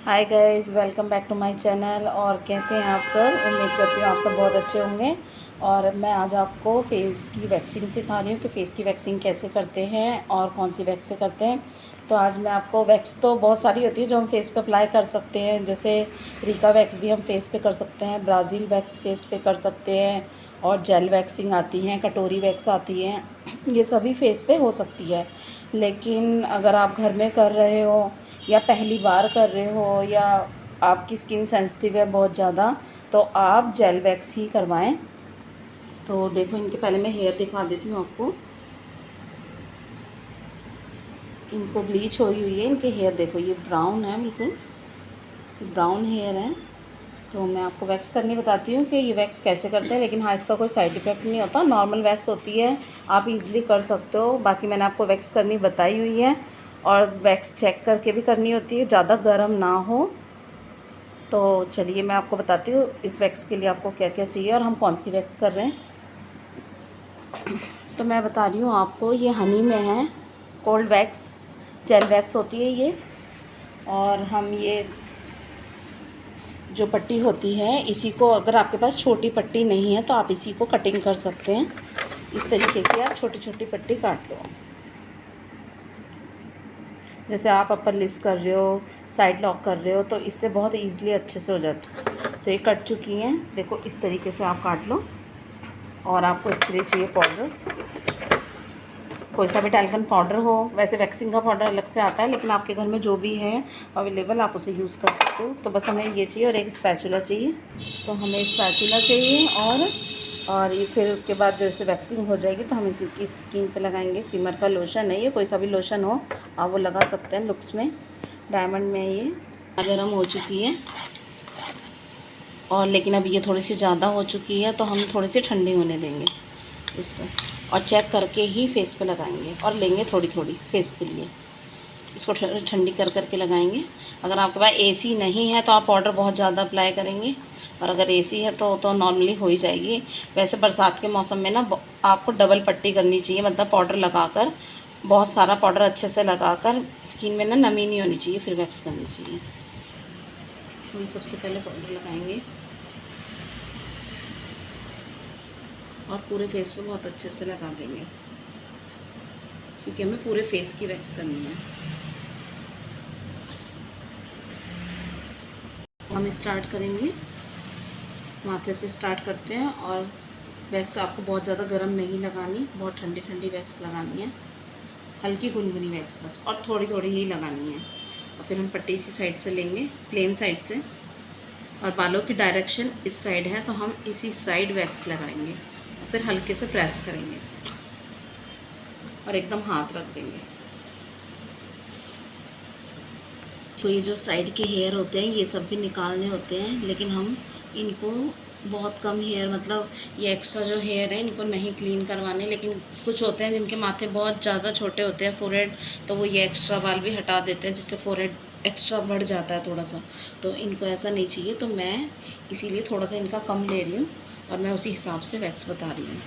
Hi guys, welcome back to my channel. और कैसे हैं आप सब? उम्मीद करती हूँ आप सब बहुत अच्छे होंगे। और मैं आज आपको फेस की वैक्सिंग सिखा रही हूँ कि फ़ेस की वैक्सिंग कैसे करते हैं और कौन सी वैक्स से करते हैं। तो आज मैं आपको, वैक्स तो बहुत सारी होती है जो हम फेस पे अप्लाई कर सकते हैं, जैसे रिका वैक्स भी हम फेस पे कर सकते हैं, ब्राज़ील वैक्स फेस पे कर सकते हैं, और जेल वैक्सिंग आती हैं, कटोरी वैक्स आती हैं। ये सभी फेस पे हो सकती है। लेकिन अगर आप घर में कर रहे हो या पहली बार कर रहे हो या आपकी स्किन सेंसिटिव है बहुत ज़्यादा, तो आप जेल वैक्स ही करवाएं। तो देखो, इनके पहले मैं हेयर दिखा देती हूँ आपको। इनको ब्लीच हुई हुई है, इनके हेयर देखो, ये ब्राउन है, बिल्कुल ब्राउन हेयर है। तो मैं आपको वैक्स करनी बताती हूँ कि ये वैक्स कैसे करते हैं। लेकिन हाँ, इसका कोई साइड इफ़ेक्ट नहीं होता, नॉर्मल वैक्स होती है, आप इजीली कर सकते हो। बाकी मैंने आपको वैक्स करनी बताई हुई है, और वैक्स चेक करके भी करनी होती है, ज़्यादा गर्म ना हो। तो चलिए मैं आपको बताती हूँ इस वैक्स के लिए आपको क्या क्या चाहिए और हम कौन सी वैक्स कर रहे हैं। तो मैं बता रही हूँ आपको, ये हनी में है, कोल्ड वैक्स, जेल वैक्स होती है ये। और हम ये जो पट्टी होती है, इसी को, अगर आपके पास छोटी पट्टी नहीं है तो आप इसी को कटिंग कर सकते हैं। इस तरीके की आप छोटी छोटी पट्टी काट लो। जैसे आप अपर लिप्स कर रहे हो, साइड लॉक कर रहे हो, तो इससे बहुत ईज़िली अच्छे से हो जाती है। तो ये कट चुकी हैं, देखो इस तरीके से आप काट लो। और आपको इसके लिए चाहिए पाउडर, कोई सा भी टैल्कन पाउडर हो। वैसे वैक्सिंग का पाउडर अलग से आता है, लेकिन आपके घर में जो भी है अवेलेबल, आप उसे यूज़ कर सकते हो। तो बस हमें ये चाहिए, और एक स्पैचुला चाहिए। तो हमें स्पैचुला चाहिए, और ये फिर उसके बाद जैसे वैक्सिंग हो जाएगी तो हम इसकी स्किन पे लगाएंगे। सिमर का लोशन है ये, कोई सा भी लोशन हो आप वो लगा सकते हैं। लुक्स में, डायमंड में ये गर्म हो चुकी है, और लेकिन अब ये थोड़ी सी ज़्यादा हो चुकी है, तो हम थोड़ी सी ठंडी होने देंगे इसको, और चेक करके ही फेस पे लगाएंगे। और लेंगे थोड़ी थोड़ी फेस के लिए, इसको ठंडी कर करके लगाएंगे। अगर आपके पास एसी नहीं है तो आप पाउडर बहुत ज़्यादा अप्लाई करेंगे, और अगर एसी है तो नॉर्मली हो ही जाएगी। वैसे बरसात के मौसम में ना आपको डबल पट्टी करनी चाहिए, मतलब पाउडर लगाकर, बहुत सारा पाउडर अच्छे से लगाकर, स्किन में ना नमी नहीं होनी चाहिए, फिर वैक्स करनी चाहिए। हम सबसे पहले पाउडर लगाएंगे, और पूरे फेस पे बहुत अच्छे से लगा देंगे, क्योंकि हमें पूरे फेस की वैक्स करनी है। हम स्टार्ट करेंगे, माथे से स्टार्ट करते हैं। और वैक्स आपको बहुत ज़्यादा गर्म नहीं लगानी, बहुत ठंडी ठंडी वैक्स लगानी है, हल्की गुनगुनी वैक्स बस, और थोड़ी थोड़ी ही लगानी है। और फिर हम पट्टी इसी साइड से लेंगे, प्लेन साइड से, और बालों की डायरेक्शन इस साइड है, तो हम इसी साइड वैक्स लगाएंगे, और फिर हल्के से प्रेस करेंगे, और एकदम हाथ रख देंगे। तो ये जो साइड के हेयर होते हैं ये सब भी निकालने होते हैं, लेकिन हम इनको बहुत कम हेयर, मतलब ये एक्स्ट्रा जो हेयर है इनको नहीं क्लीन करवाने। लेकिन कुछ होते हैं जिनके माथे बहुत ज़्यादा छोटे होते हैं, फोरहेड, तो वो ये एक्स्ट्रा बाल भी हटा देते हैं, जिससे फोरहेड एक्स्ट्रा बढ़ जाता है थोड़ा सा। तो इनको ऐसा नहीं चाहिए, तो मैं इसीलिए थोड़ा सा इनका कम ले रही हूँ, और मैं उसी हिसाब से वैक्स बता रही हूँ।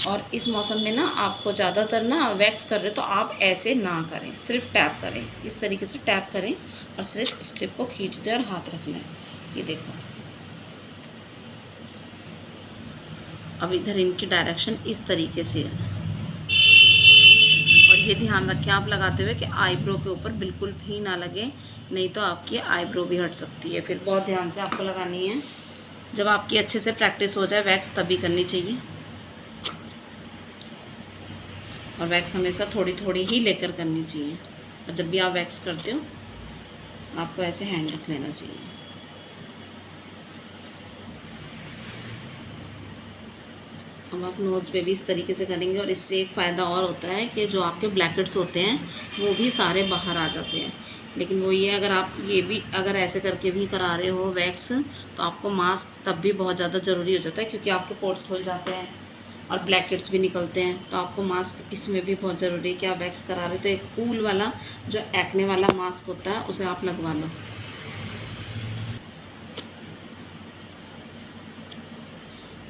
और इस मौसम में ना आपको ज़्यादातर ना वैक्स कर रहे हो तो आप ऐसे ना करें, सिर्फ टैप करें, इस तरीके से टैप करें, और सिर्फ स्ट्रिप को खींच दें और हाथ रख लें। ये देखो, अब इधर इनकी डायरेक्शन इस तरीके से है। और ये ध्यान रखें आप लगाते हुए कि आईब्रो के ऊपर बिल्कुल भी ना लगे, नहीं तो आपकी आईब्रो भी हट सकती है। फिर बहुत ध्यान से आपको लगानी है। जब आपकी अच्छे से प्रैक्टिस हो जाए वैक्स, तभी करनी चाहिए। और वैक्स हमेशा थोड़ी थोड़ी ही लेकर करनी चाहिए। और जब भी आप वैक्स करते हो आपको ऐसे हैंड रख लेना चाहिए। अब आप नोज़ पे भी इस तरीके से करेंगे, और इससे एक फ़ायदा और होता है कि जो आपके ब्लैकेट्स होते हैं वो भी सारे बाहर आ जाते हैं। लेकिन वो ये, अगर आप ये भी अगर ऐसे करके भी करा रहे हो वैक्स, तो आपको मास्क तब भी बहुत ज़्यादा ज़रूरी हो जाता है, क्योंकि आपके पोर्स खुल जाते हैं और ब्लैकेट्स भी निकलते हैं। तो आपको मास्क इसमें भी बहुत ज़रूरी है कि आप वैक्स करा रहे हो तो एक कूल वाला जो एक्ने वाला मास्क होता है उसे आप लगवा लो।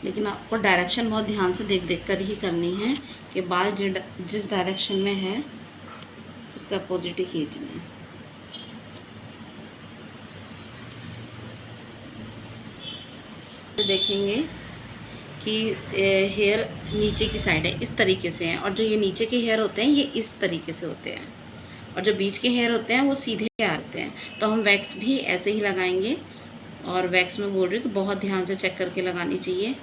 लेकिन आपको डायरेक्शन बहुत ध्यान से देख देख कर ही करनी है, कि बाल जिस डायरेक्शन में है उससे अपोजिट ही खींचना है। तो देखेंगे कि हेयर नीचे की साइड है इस तरीके से है, और जो ये नीचे के हेयर होते हैं ये इस तरीके से होते हैं, और जो बीच के हेयर होते हैं वो सीधे आते हैं। तो हम वैक्स भी ऐसे ही लगाएंगे, और वैक्स में बोल रही हूँ कि बहुत ध्यान से चेक करके लगानी चाहिए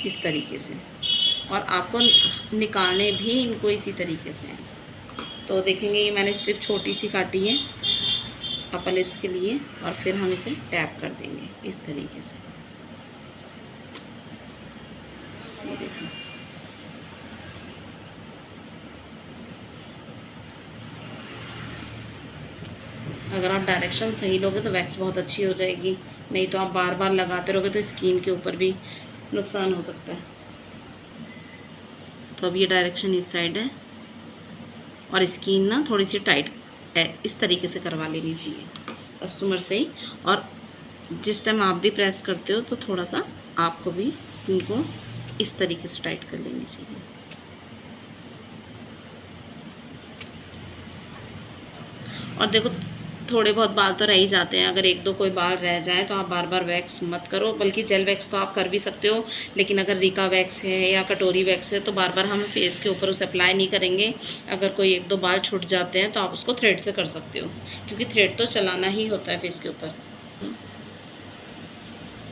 इस तरीके से, और आपको निकालने भी इनको इसी तरीके से हैं। तो देखेंगे ये मैंने स्ट्रिप छोटी सी काटी है अपर लिप्स के लिए, और फिर हम इसे टैप कर देंगे इस तरीके से। ये देखो, अगर आप डायरेक्शन सही लोगे तो वैक्स बहुत अच्छी हो जाएगी, नहीं तो आप बार बार लगाते रहोगे तो स्किन के ऊपर भी नुकसान हो सकता है। तो अब ये डायरेक्शन इस साइड है, और स्किन ना थोड़ी सी टाइट है, इस तरीके से करवा लेनी चाहिए कस्टमर से ही। और जिस टाइम आप भी प्रेस करते हो तो थोड़ा सा आपको भी स्किन को इस तरीके से टाइट कर लेनी चाहिए। और देखो थोड़े बहुत बाल तो रह ही जाते हैं, अगर एक दो कोई बाल रह जाए तो आप बार बार वैक्स मत करो, बल्कि जेल वैक्स तो आप कर भी सकते हो, लेकिन अगर रिका वैक्स है या कटोरी वैक्स है तो बार बार हम फेस के ऊपर उसे अप्लाई नहीं करेंगे। अगर कोई एक दो बाल छूट जाते हैं तो आप उसको थ्रेड से कर सकते हो, क्योंकि थ्रेड तो चलाना ही होता है फेस के ऊपर।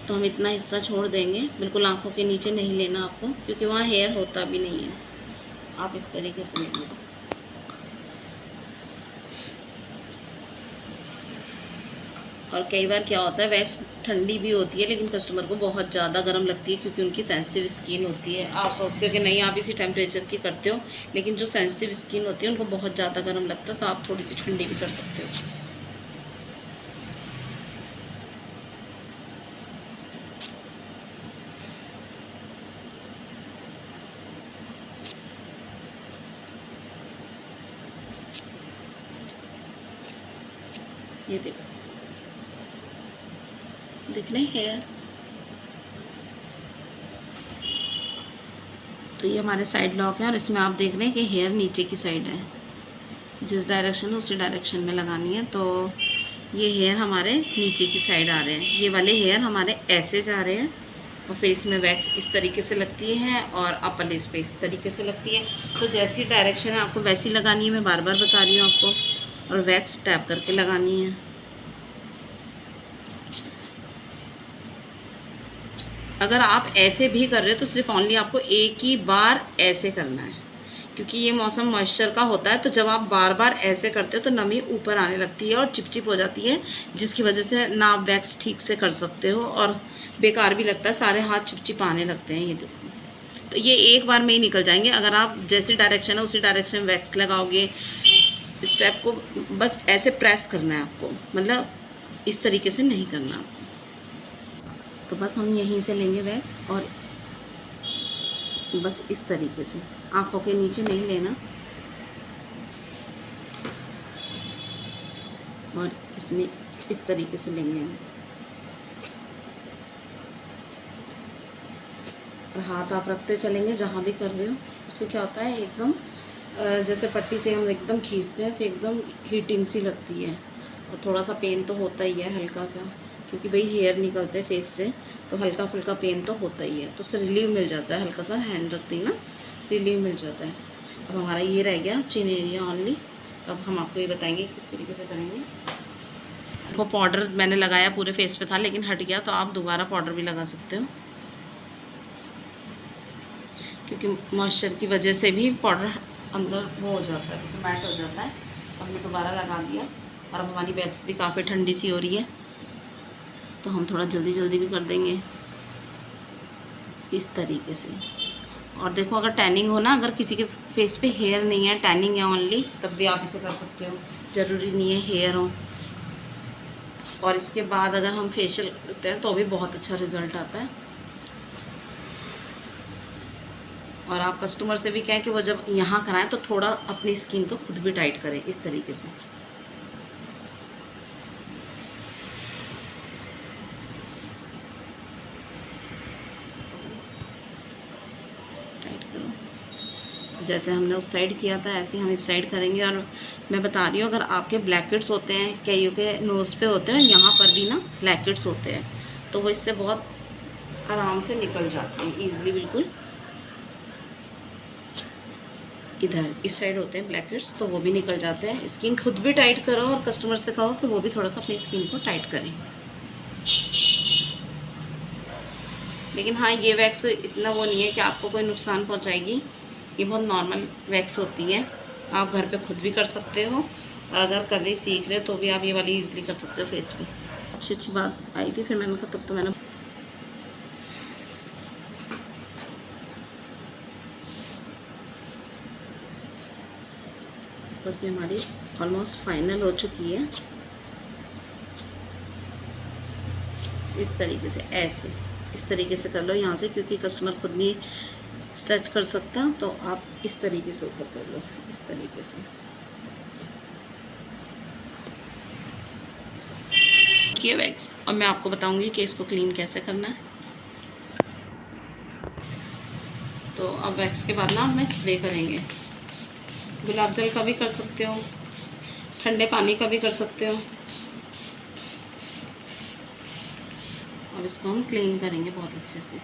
तो हम इतना हिस्सा छोड़ देंगे, बिल्कुल आँखों के नीचे नहीं लेना आपको, क्योंकि वहाँ हेयर होता भी नहीं है। आप इस तरीके से लेंगे। और कई बार क्या होता है, वैक्स ठंडी भी होती है लेकिन कस्टमर को बहुत ज़्यादा गर्म लगती है, क्योंकि उनकी सेंसिटिव स्किन होती है। आप सोचते हो कि नहीं आप इसी टेम्परेचर की करते हो, लेकिन जो सेंसिटिव स्किन होती है उनको बहुत ज़्यादा गर्म लगता है, तो आप थोड़ी सी ठंडी भी कर सकते हो। ये देखो, दिख रहे हेयर। तो ये हमारे साइड लॉक है, और इसमें आप देख रहे हैं कि हेयर नीचे की साइड है, जिस डायरेक्शन है उसी डायरेक्शन में लगानी है। तो ये हेयर हमारे नीचे की साइड आ रहे हैं, ये वाले हेयर हमारे ऐसे जा रहे हैं, और फेस में वैक्स इस तरीके से लगती है, और अपर लिप्स पे इस तरीके से लगती है। तो जैसी डायरेक्शन है आपको वैसी लगानी है, मैं बार बार बता रही हूँ आपको, और वैक्स टैप करके लगानी है। अगर आप ऐसे भी कर रहे हो तो सिर्फ ओनली आपको एक ही बार ऐसे करना है, क्योंकि ये मौसम मॉइस्चर का होता है। तो जब आप बार बार ऐसे करते हो तो नमी ऊपर आने लगती है और चिपचिप हो जाती है, जिसकी वजह से ना आप वैक्स ठीक से कर सकते हो, और बेकार भी लगता है, सारे हाथ चिपचिप आने लगते हैं। ये देखो, तो ये एक बार में ही निकल जाएंगे। अगर आप जैसी डायरेक्शन है उसी डायरेक्शन में वैक्स लगाओगे, स्टेप को बस ऐसे प्रेस करना है आपको, मतलब इस तरीके से नहीं करना आपको। तो बस हम यहीं से लेंगे वैक्स, और बस इस तरीके से आँखों के नीचे नहीं लेना, और इसमें इस तरीके से लेंगे हम। और हाथ आप रखते चलेंगे जहाँ भी कर रहे हो। उससे क्या होता है, एकदम जैसे पट्टी से हम एकदम खींचते हैं तो एकदम हीटिंग सी लगती है, और थोड़ा सा पेन तो होता ही है हल्का सा, क्योंकि भाई हेयर निकलते हैं फेस से, तो हल्का फुल्का पेन तो होता ही है। तो उससे रिलीव मिल जाता है, हल्का सा हैंड रखते ही ना रिलीव मिल जाता है। अब हमारा ये रह गया चिन एरिया ओनली। तो अब हम आपको ये बताएंगे किस तरीके से करेंगे। देखो पाउडर मैंने लगाया पूरे फेस पे था, लेकिन हट गया, तो आप दोबारा पाउडर भी लगा सकते हो, क्योंकि मॉइस्चर की वजह से भी पाउडर अंदर वो हो जाता है, मैट हो जाता है। तो हमने दोबारा लगा दिया, और अब हमारी वैक्स भी काफ़ी ठंडी सी हो रही है, तो हम थोड़ा जल्दी जल्दी भी कर देंगे इस तरीके से। और देखो, अगर टैनिंग हो ना, अगर किसी के फेस पे हेयर नहीं है, टैनिंग है ओनली, तब भी आप इसे कर सकते हो, ज़रूरी नहीं है हेयर हो। और इसके बाद अगर हम फेशियल करते हैं तो भी बहुत अच्छा रिज़ल्ट आता है। और आप कस्टमर से भी कहें कि वो जब यहाँ कराएं तो थोड़ा अपनी स्किन को खुद भी टाइट करें इस तरीके से। जैसे हमने उस साइड किया था ऐसे ही हम इस साइड करेंगे। और मैं बता रही हूँ, अगर आपके ब्लैक हेड्स होते हैं, कईयों के नोज़ पे होते हैं, यहाँ पर भी ना ब्लैक हेड्स होते हैं, तो वो इससे बहुत आराम से निकल जाते हैं ईज़िली। बिल्कुल इधर इस साइड होते हैं ब्लैक हेड्स, तो वो भी निकल जाते हैं। स्किन खुद भी टाइट करो और कस्टमर से कहो कि वो भी थोड़ा सा अपनी स्किन को टाइट करें। लेकिन हाँ, ये वैक्स इतना वो नहीं है कि आपको कोई नुकसान पहुंचाएगी। ये बहुत नॉर्मल वैक्स होती है, आप घर पे खुद भी कर सकते हो, और अगर कर रही सीख रहे तो भी आप ये वाली ईज़िली कर सकते हो फेस पे। अच्छी अच्छी बात आई थी, फिर मैंने कहा तब तो मैंने बस ये हमारी ऑलमोस्ट फाइनल हो चुकी है। इस तरीके से ऐसे इस तरीके से कर लो यहाँ से, क्योंकि कस्टमर खुद नहीं स्ट्रेच कर सकता, तो आप इस तरीके से ऊपर कर लो, इस तरीके से। ये वैक्स, और मैं आपको बताऊंगी कि इसको क्लीन कैसे करना है। तो अब वैक्स के बाद ना अपना स्प्रे करेंगे। गुलाब जल का भी कर सकते हो, ठंडे पानी का भी कर सकते हो। अब इसको हम क्लीन करेंगे बहुत अच्छे से।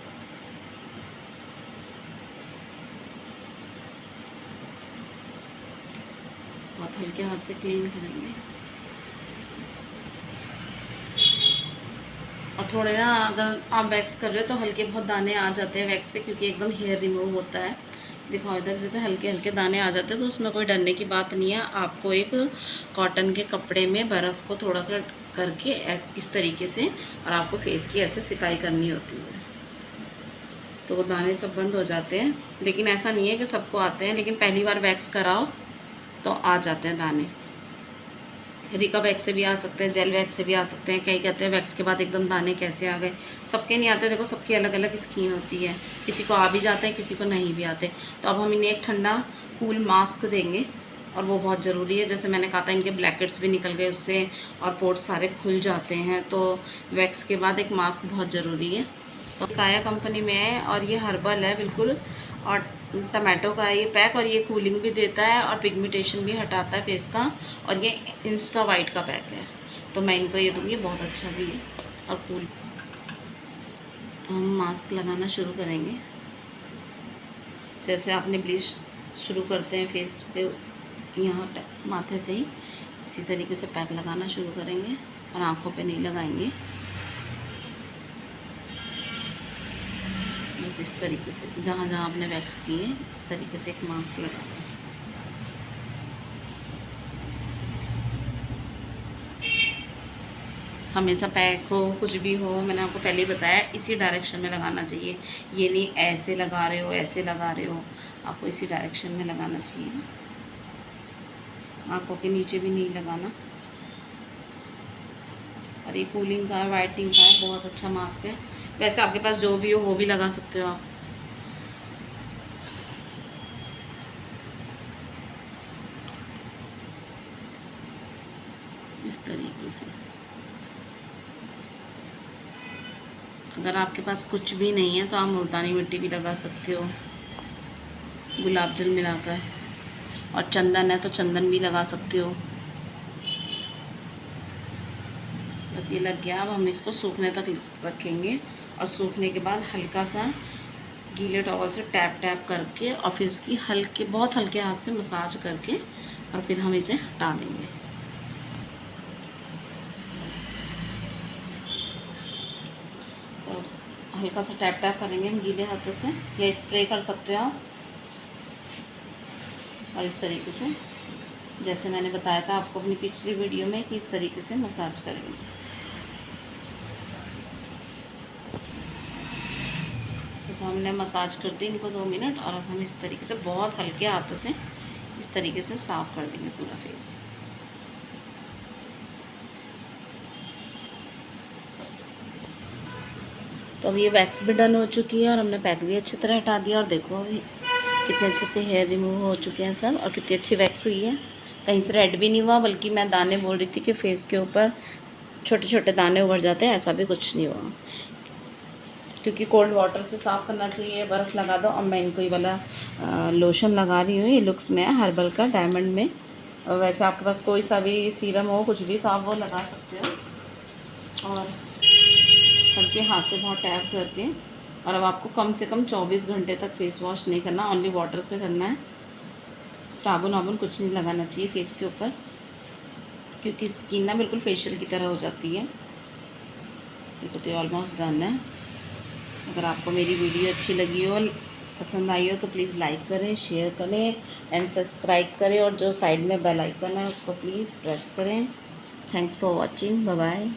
बहुत हल्के हाथ से क्लीन करेंगे। और थोड़े ना, अगर आप वैक्स कर रहे हो तो हल्के बहुत दाने आ जाते हैं वैक्स पे, क्योंकि एकदम हेयर रिमूव होता है। दिखाओ इधर, जैसे हल्के हल्के दाने आ जाते हैं, तो उसमें कोई डरने की बात नहीं है। आपको एक कॉटन के कपड़े में बर्फ़ को थोड़ा सा करके इस तरीके से, और आपको फेस की ऐसे सिकाई करनी होती है, तो वो दाने सब बंद हो जाते हैं। लेकिन ऐसा नहीं है कि सबको आते हैं, लेकिन पहली बार वैक्स कराओ तो आ जाते हैं दाने। रिका वैक्स से भी आ सकते हैं, जेल वैक्स से भी आ सकते हैं। कई कहते हैं वैक्स के बाद एकदम दाने कैसे आ गए, सबके नहीं आते। देखो, सबकी अलग अलग स्किन होती है, किसी को आ भी जाते हैं, किसी को नहीं भी आते। तो अब हम इन्हें एक ठंडा कूल मास्क देंगे, और वो बहुत ज़रूरी है। जैसे मैंने कहा था, इनके ब्लैकेट्स भी निकल गए उससे, और पोर्स सारे खुल जाते हैं, तो वैक्स के बाद एक मास्क बहुत ज़रूरी है। तो काया कंपनी में है, और ये हर्बल है बिल्कुल, और टमाटो का ये पैक, और ये कूलिंग भी देता है और पिगमेंटेशन भी हटाता है फेस का, और ये इंस्टा वाइट का पैक है, तो मैं इनको ये दूँगी, बहुत अच्छा भी है और कूल। तो हम मास्क लगाना शुरू करेंगे। जैसे आपने ब्लीच शुरू करते हैं फेस पे, यहाँ माथे से ही इसी तरीके से पैक लगाना शुरू करेंगे, और आँखों पे नहीं लगाएंगे। बस इस तरीके से जहाँ जहाँ आपने वैक्स की है, इस तरीके से एक मास्क लगाना है। हमेशा पैक हो, कुछ भी हो, मैंने आपको पहले ही बताया, इसी डायरेक्शन में लगाना चाहिए। ये नहीं ऐसे लगा रहे हो, ऐसे लगा रहे हो, आपको इसी डायरेक्शन में लगाना चाहिए। आँखों के नीचे भी नहीं लगाना। और ये कूलिंग का है, वाइटनिंग का है, बहुत अच्छा मास्क है। वैसे आपके पास जो भी हो वो भी लगा सकते हो आप। इस तरीके से। अगर आपके पास कुछ भी नहीं है तो आप मुल्तानी मिट्टी भी लगा सकते हो, गुलाब जल मिलाकर, और चंदन है तो चंदन भी लगा सकते हो। बस ये लग गया। अब हम इसको सूखने तक रखेंगे, और सूखने के बाद हल्का सा गीले टॉवल से टैप टैप करके, और फिर इसकी बहुत हल्के हाथ से मसाज करके, और फिर हम इसे हटा देंगे। तो हल्का सा टैप टैप करेंगे हम गीले हाथों से, या स्प्रे कर सकते हो आप। और इस तरीके से, जैसे मैंने बताया था आपको अपनी पिछली वीडियो में, कि इस तरीके से मसाज करेंगे। बस हमने मसाज कर दी इनको 2 मिनट, और अब हम इस तरीके से बहुत हल्के हाथों से इस तरीके से साफ़ कर देंगे पूरा फेस। तो अब ये वैक्स भी डन हो चुकी है, और हमने पैक भी अच्छी तरह हटा दिया। और देखो अभी कितने अच्छे से हेयर रिमूव हो चुके हैं सब, और कितनी अच्छी वैक्स हुई है। कहीं से रेड भी नहीं हुआ, बल्कि मैं दाने बोल रही थी कि फेस के ऊपर छोटे छोटे दाने उभर जाते हैं, ऐसा भी कुछ नहीं हुआ। क्योंकि कोल्ड वाटर से साफ़ करना चाहिए, बर्फ़ लगा दो। अब मैं इनको ये वाला लोशन लगा रही हूँ, ये लुक्स में है हर्बल का, डायमंड में। वैसे आपके पास कोई सा भी सीरम हो, कुछ भी, तो आप वो लगा सकते हो। और हल्के हाथ से बहुत टैप करके। और अब आपको कम से कम 24 घंटे तक फेस वॉश नहीं करना, ओनली वाटर से करना है। साबुन वाबुन कुछ नहीं लगाना चाहिए फेस के ऊपर, क्योंकि स्किन ना बिल्कुल फेशियल की तरह हो जाती है। देखो तो ऑलमोस्ट डन है। अगर आपको मेरी वीडियो अच्छी लगी हो, पसंद आई हो, तो प्लीज़ लाइक करें, शेयर करें एंड सब्सक्राइब करें। और जो साइड में बेल आइकन है उसको प्लीज़ प्रेस करें। Thanks for watching, bye bye.